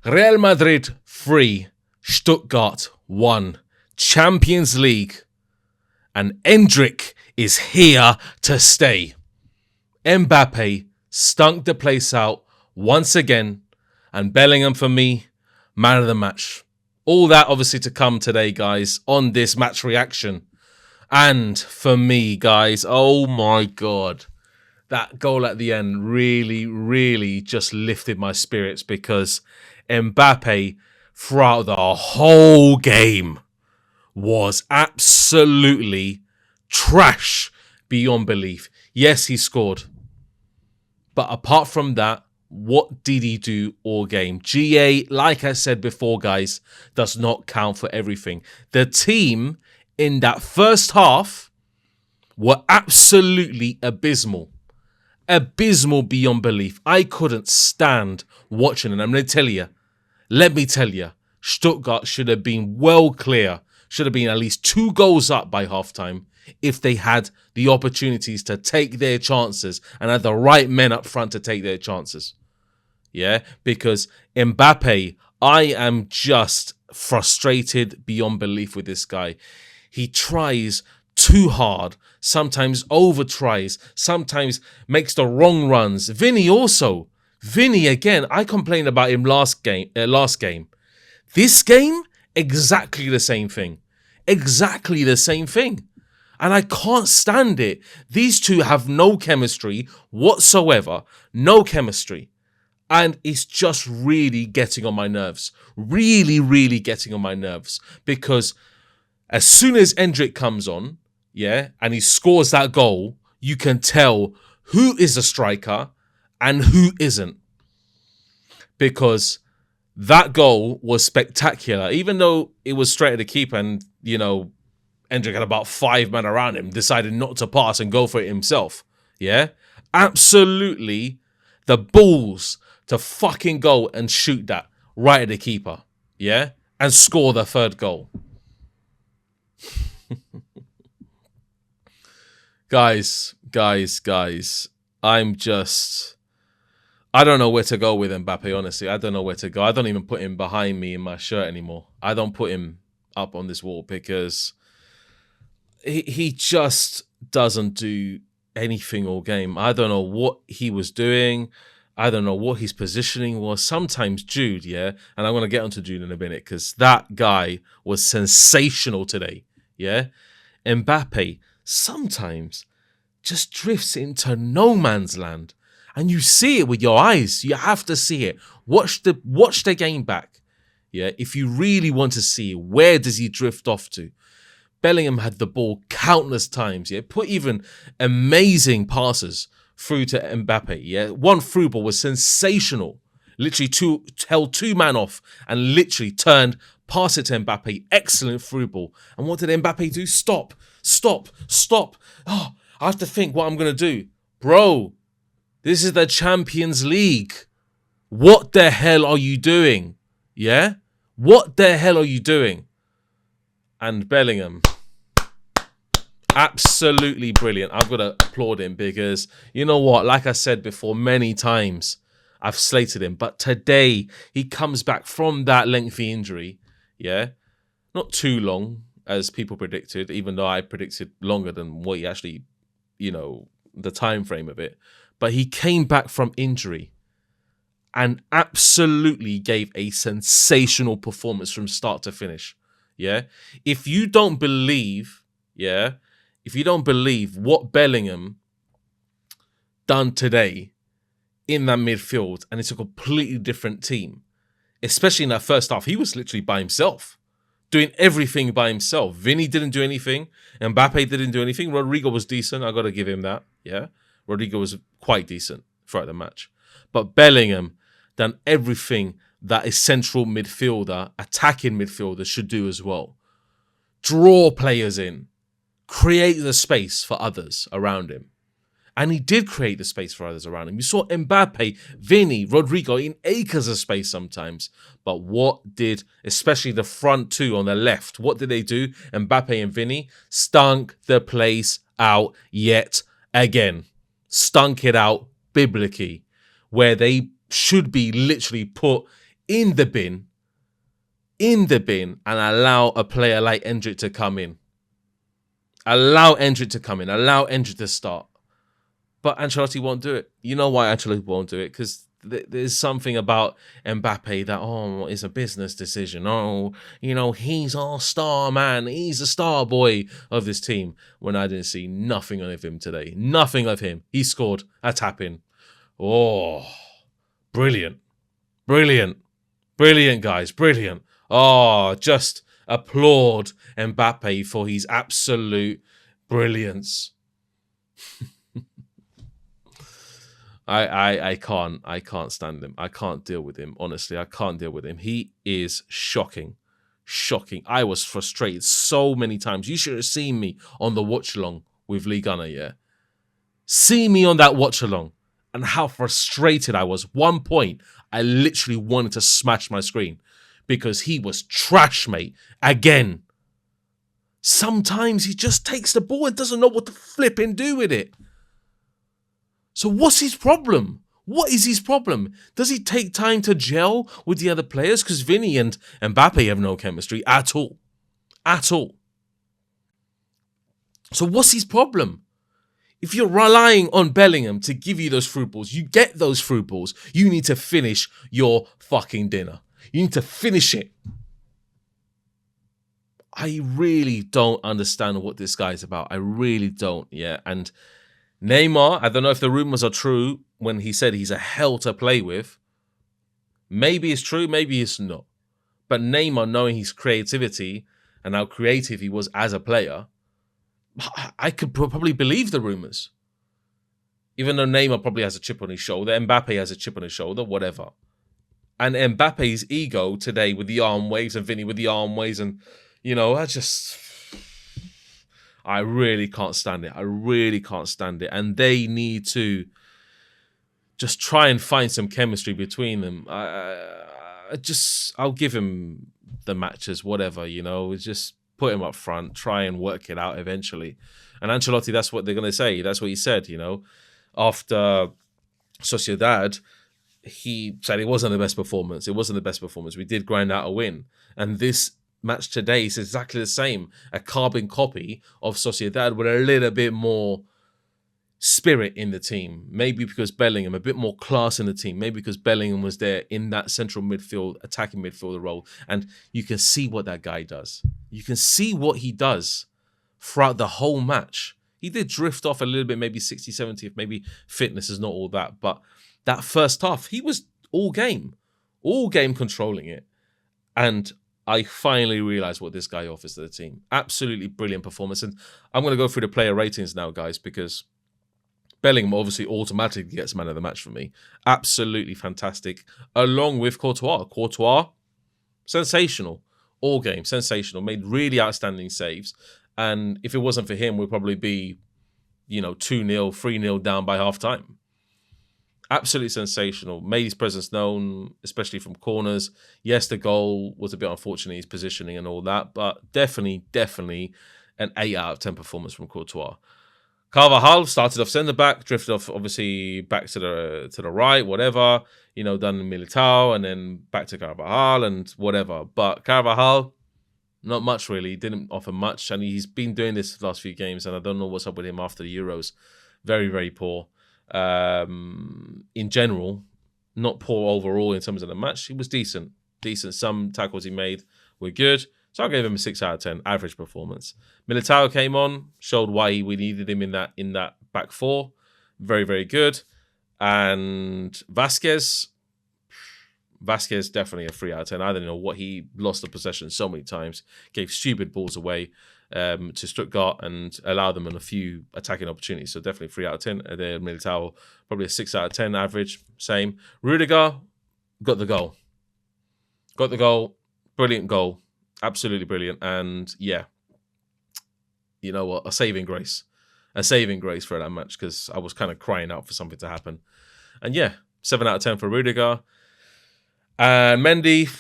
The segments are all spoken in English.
Real Madrid 3, Stuttgart 1, Champions League. And ENDRICK is here to stay. Mbappe stunk the place out once again. And Bellingham, for me, man of the match. All that obviously to come today, guys, on this match reaction. And for me, guys, oh my God. That goal at the end really, really just lifted my spirits because Mbappe, throughout the whole game, was absolutely trash beyond belief. Yes, he scored. But apart from that, what did he do all game? GA, like I said before, guys, does not count for everything. The team in that first half were absolutely abysmal. Abysmal beyond belief. I couldn't stand watching it. I'm going to tell you, let me tell you, Stuttgart should have been well clear, should have been at least 2 goals up by halftime if they had the opportunities to take their chances and had the right men up front to take their chances. Yeah, because Mbappe, I am just frustrated beyond belief with this guy. He tries too hard, sometimes over tries, sometimes makes the wrong runs. Vinny also. Vinny again, I complained about him last game. This game, exactly the same thing. Exactly the same thing. And I can't stand it. These two have no chemistry whatsoever. No chemistry. And it's just really getting on my nerves. Really, really getting on my nerves. Because as soon as ENDRICK comes on, yeah, and he scores that goal, you can tell who is a striker and who isn't. Because that goal was spectacular. Even though it was straight at the keeper and, you know, ENDRICK had about 5 men around him, decided not to pass and go for it himself. Yeah? Absolutely the balls to fucking go and shoot that right at the keeper. Yeah? And score the 3rd goal. Guys, I don't know where to go with Mbappe, honestly. I don't know where to go. I don't even put him behind me in my shirt anymore. I don't put him up on this wall because he just doesn't do anything all game. I don't know what he was doing. I don't know what his positioning was. Sometimes Jude, yeah, and I'm going to get onto Jude in a minute because that guy was sensational today, yeah? Mbappe sometimes just drifts into no man's land. And you see it with your eyes. You have to see it. Watch the game back. Yeah, if you really want to see where does he drift off to. Bellingham had the ball countless times. Yeah, put even amazing passes through to Mbappe. Yeah, one through ball was sensational. Literally held 2 man off and literally turned, passed it to Mbappe. Excellent through ball. And what did Mbappe do? Stop. Oh, I have to think what I'm gonna do, bro. This is the Champions League. What the hell are you doing? Yeah? What the hell are you doing? And Bellingham, absolutely brilliant. I've got to applaud him because, you know what? Like I said before many times, I've slated him. But today, he comes back from that lengthy injury. Yeah? Not too long, as people predicted, even though I predicted longer than what he actually, you know, the time frame of it. But he came back from injury and absolutely gave a sensational performance from start to finish. Yeah. If you don't believe, what Bellingham done today in that midfield, and it's a completely different team, especially in that first half, he was literally by himself, doing everything by himself. Vinny didn't do anything. Mbappe didn't do anything. Rodrigo was decent. I got to give him that. Yeah. Rodrigo was quite decent throughout the match. But Bellingham done everything that a central midfielder, attacking midfielder should do as well. Draw players in. Create the space for others around him. And he did create the space for others around him. You saw Mbappe, Vinny, Rodrigo in acres of space sometimes. But what did, especially the front 2 on the left, what did they do? Mbappe and Vinny stunk the place out yet again. Stunk it out biblically, where they should be literally put in the bin, and allow a player like ENDRICK to come in. Allow ENDRICK to come in. Allow ENDRICK to start. But Ancelotti won't do it. You know why Ancelotti won't do it? Because there's something about Mbappe that, it's a business decision. He's our star man. He's the star boy of this team. When I didn't see nothing of him today. Nothing of him. He scored a tap-in. Oh, brilliant. Brilliant. Brilliant, guys. Brilliant. Oh, just applaud Mbappe for his absolute brilliance. I can't stand him. I can't deal with him. Honestly, I can't deal with him. He is shocking. Shocking. I was frustrated so many times. You should have seen me on the watch along with Lee Gunner, yeah? See me on that watch along and how frustrated I was. One point, I literally wanted to smash my screen because he was trash, mate. Again. Sometimes he just takes the ball and doesn't know what to flip and do with it. So what's his problem? What is his problem? Does he take time to gel with the other players? Because Vinny and Mbappe have no chemistry at all. At all. So what's his problem? If you're relying on Bellingham to give you those through balls, you get those through balls, you need to finish your fucking dinner. You need to finish it. I really don't understand what this guy's about. I really don't, yeah. And Neymar, I don't know if the rumors are true when he said he's a hell to play with. Maybe it's true, maybe it's not. But Neymar, knowing his creativity and how creative he was as a player, I could probably believe the rumors. Even though Neymar probably has a chip on his shoulder, Mbappe has a chip on his shoulder, whatever. And Mbappe's ego today with the arm waves and Vinny with the arm waves and, I really can't stand it. I really can't stand it. And they need to just try and find some chemistry between them. I'll give him the matches, whatever, just put him up front, try and work it out eventually. And Ancelotti, that's what they're going to say. That's what he said, After Sociedad, he said it wasn't the best performance. It wasn't the best performance. We did grind out a win. And this match today is exactly the same. A carbon copy of Sociedad with a little bit more spirit in the team. Maybe because Bellingham, a bit more class in the team. Maybe because Bellingham was there in that central midfield, attacking midfielder role. And you can see what that guy does. You can see what he does throughout the whole match. He did drift off a little bit, maybe 60, 70, if maybe fitness is not all that. But that first half, he was all game controlling it. And I finally realized what this guy offers to the team. Absolutely brilliant performance. And I'm going to go through the player ratings now, guys, because Bellingham obviously automatically gets man of the match for me. Absolutely fantastic. Along with Courtois. Courtois, sensational. All game, sensational. Made really outstanding saves. And if it wasn't for him, we'd probably be, 2-0, 3-0 down by half time. Absolutely sensational. Made his presence known, especially from corners. Yes, the goal was a bit unfortunate, his positioning and all that, but definitely an 8 out of 10 performance from Courtois. Carvajal started off centre-back, drifted off, obviously, back to the right, whatever. Done Militao, and then back to Carvajal and whatever. But Carvajal, not much really. Didn't offer much. And he's been doing this the last few games, and I don't know what's up with him after the Euros. Very, very poor. In general, not poor overall in terms of the match. He was decent. Some tackles he made were good. So I gave him a 6 out of 10, average performance. Militao came on, showed why we needed him in that back four. Very, very good. And Vasquez definitely a 3 out of 10. I don't know what, he lost the possession so many times, gave stupid balls away to Stuttgart and allowed them in a few attacking opportunities. So definitely 3 out of 10. There, Militao, probably a 6 out of 10 average, same. Rudiger got the goal. Brilliant goal. Absolutely brilliant. And yeah, you know what? A saving grace for that match, because I was kind of crying out for something to happen. And yeah, 7 out of 10 for Rudiger. And Mendy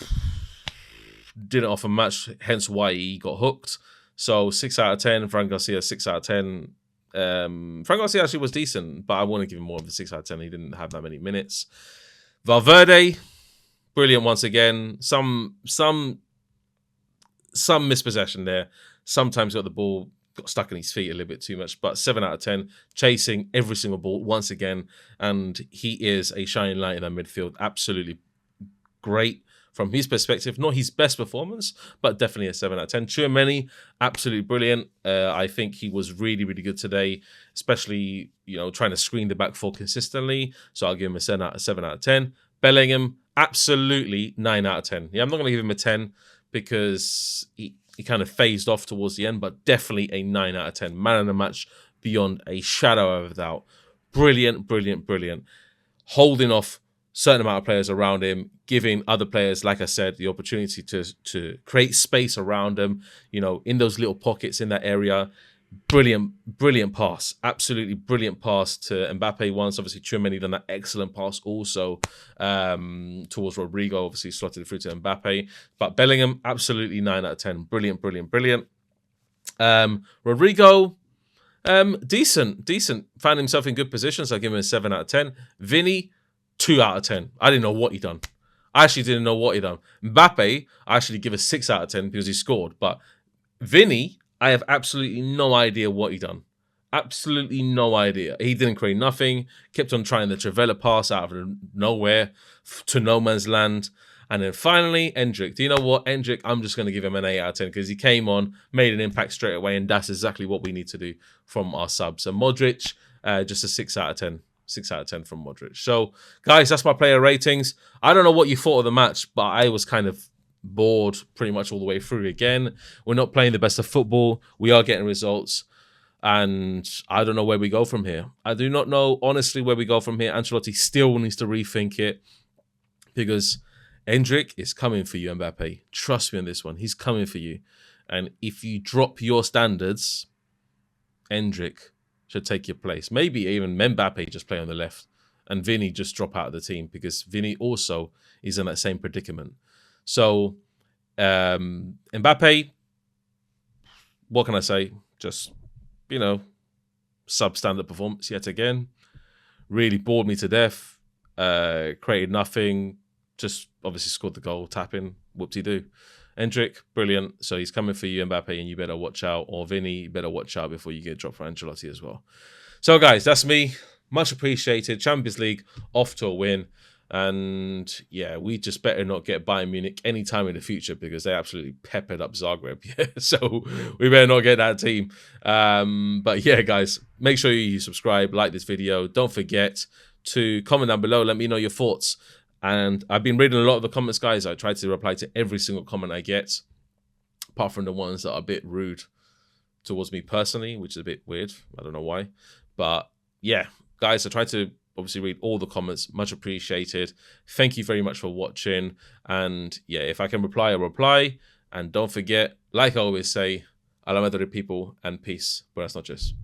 didn't offer much, hence why he got hooked. So 6 out of 10. Fran Garcia, 6 out of 10. Fran Garcia actually was decent, but I want to give him more of a 6 out of 10. He didn't have that many minutes. Valverde, brilliant once again. Some mispossession there. Sometimes got the ball, got stuck in his feet a little bit too much, but 7 out of 10, chasing every single ball once again, and he is a shining light in that midfield. Absolutely great from his perspective. Not his best performance, but definitely a 7 out of 10. Tchouaméni, absolutely brilliant. I think he was really, really good today, especially, you know, trying to screen the back four consistently. So I'll give him a 7 out of 10. Bellingham, absolutely 9 out of 10. Yeah, I'm not going to give him a 10 because he kind of phased off towards the end, but definitely a 9 out of 10. Man of the match beyond a shadow of a doubt. Brilliant, brilliant, brilliant. Holding off certain amount of players around him, giving other players, like I said, the opportunity to create space around them, you know, in those little pockets in that area. Brilliant, brilliant pass. Absolutely brilliant pass to Mbappe once. Obviously, Tchouaméni done that excellent pass also towards Rodrigo, obviously slotted it through to Mbappe. But Bellingham, absolutely 9 out of 10. Brilliant, brilliant, brilliant. Rodrigo, decent. Found himself in good position, so I give him a 7 out of 10. Vinny, 2 out of 10. I didn't know what he done. I actually didn't know what he done. Mbappe, I actually give a 6 out of 10 because he scored. But Vinny, I have absolutely no idea what he done. Absolutely no idea. He didn't create nothing. Kept on trying the Trivela pass out of nowhere to no man's land. And then finally, ENDRICK. Do you know what? ENDRICK, I'm just going to give him an 8 out of 10 because he came on, made an impact straight away, and that's exactly what we need to do from our subs. So Modric, just a 6 out of 10. 6 out of 10 from Modric. So, guys, that's my player ratings. I don't know what you thought of the match, but I was kind of bored pretty much all the way through again. We're not playing the best of football. We are getting results. And I don't know where we go from here. I do not know, honestly, where we go from here. Ancelotti still needs to rethink it because ENDRICK is coming for you, Mbappe. Trust me on this one. He's coming for you. And if you drop your standards, ENDRICK should take your place. Maybe even Mbappe just play on the left and Vinny just drop out of the team because Vinny also is in that same predicament. So, Mbappe, what can I say? Just, you know, substandard performance yet again. Really bored me to death. Created nothing. Just obviously scored the goal, tapping, whoop-de-doo. ENDRICK, brilliant. So he's coming for you, Mbappe, and you better watch out. Or Vinny, you better watch out before you get dropped for Ancelotti as well. So, guys, that's me. Much appreciated. Champions League off to a win. And, yeah, we just better not get Bayern Munich anytime in the future because they absolutely peppered up Zagreb. Yeah, so we better not get that team. But, yeah, guys, make sure you subscribe, like this video. Don't forget to comment down below. Let me know your thoughts. And I've been reading a lot of the comments, guys. I try to reply to every single comment I get, apart from the ones that are a bit rude towards me personally, which is a bit weird. I don't know why. But, yeah, guys, I try to obviously read all the comments. Much appreciated. Thank you very much for watching. And, yeah, if I can reply, I'll reply. And don't forget, like I always say, a la Madrid people and peace. Buenas noches.